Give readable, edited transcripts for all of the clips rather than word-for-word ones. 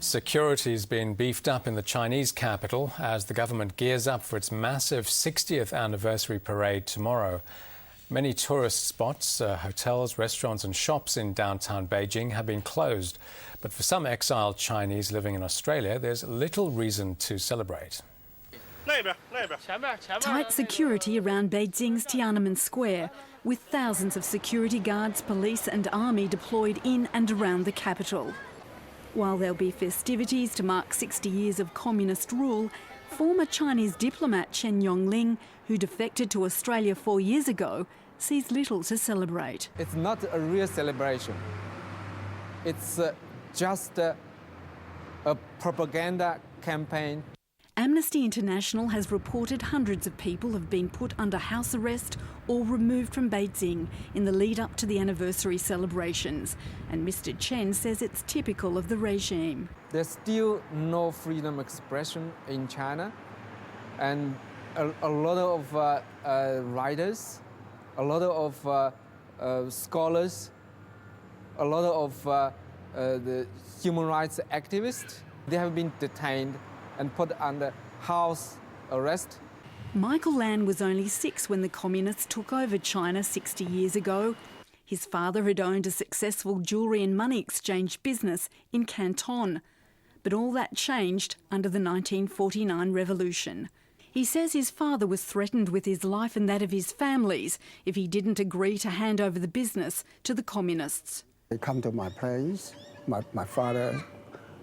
Security's been beefed up in the Chinese capital as the government gears up for its massive 60th anniversary parade tomorrow. Many tourist spots, hotels, restaurants and shops in downtown Beijing have been closed. But for some exiled Chinese living in Australia, there's little reason to celebrate. Tight security around Beijing's Tiananmen Square, with thousands of security guards, police and army deployed in and around the capital. While there'll be festivities to mark 60 years of communist rule, former Chinese diplomat Chen Yongling, who defected to Australia 4 years ago, sees little to celebrate. It's not a real celebration. It's just a propaganda campaign. Amnesty International has reported hundreds of people have been put under house arrest or removed from Beijing in the lead up to the anniversary celebrations. And Mr. Chen says it's typical of the regime. There's still no freedom of expression in China, and a lot of writers, a lot of scholars, a lot of the human rights activists, they have been detained and put under house arrest. Michael Lan was only 6 when the communists took over China 60 years ago. His father had owned a successful jewellery and money exchange business in Canton. But all that changed under the 1949 revolution. He says his father was threatened with his life and that of his family's if he didn't agree to hand over the business to the communists. They come to my place. My father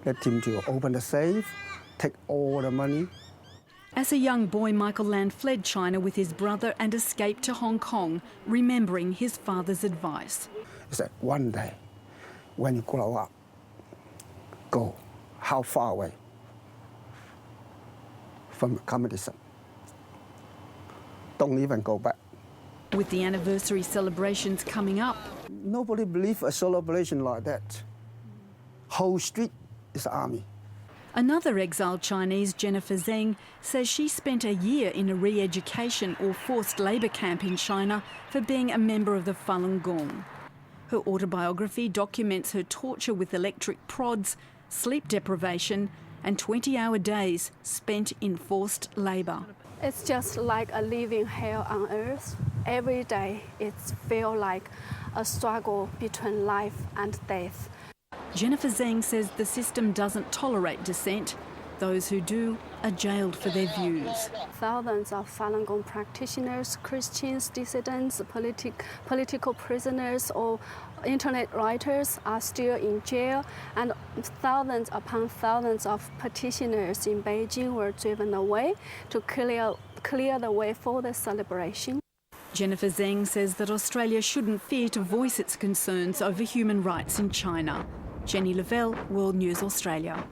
let him to open the safe, take all the money. As a young boy, Michael Lan fled China with his brother and escaped to Hong Kong, remembering his father's advice. He said, one day, when you grow up, go how far away from communism? Don't even go back. With the anniversary celebrations coming up, nobody believes a celebration like that. Whole street is army. Another exiled Chinese, Jennifer Zeng, says she spent a year in a re-education or forced labour camp in China for being a member of the Falun Gong. Her autobiography documents her torture with electric prods, sleep deprivation and 20-hour days spent in forced labour. It's just like a living hell on earth. Every day it feels like a struggle between life and death. Jennifer Zeng says the system doesn't tolerate dissent. Those who do are jailed for their views. Thousands of Falun Gong practitioners, Christians, dissidents, political prisoners or internet writers are still in jail, and thousands upon thousands of petitioners in Beijing were driven away to clear the way for the celebration. Jennifer Zeng says that Australia shouldn't fear to voice its concerns over human rights in China. Jenny Lavelle, World News Australia.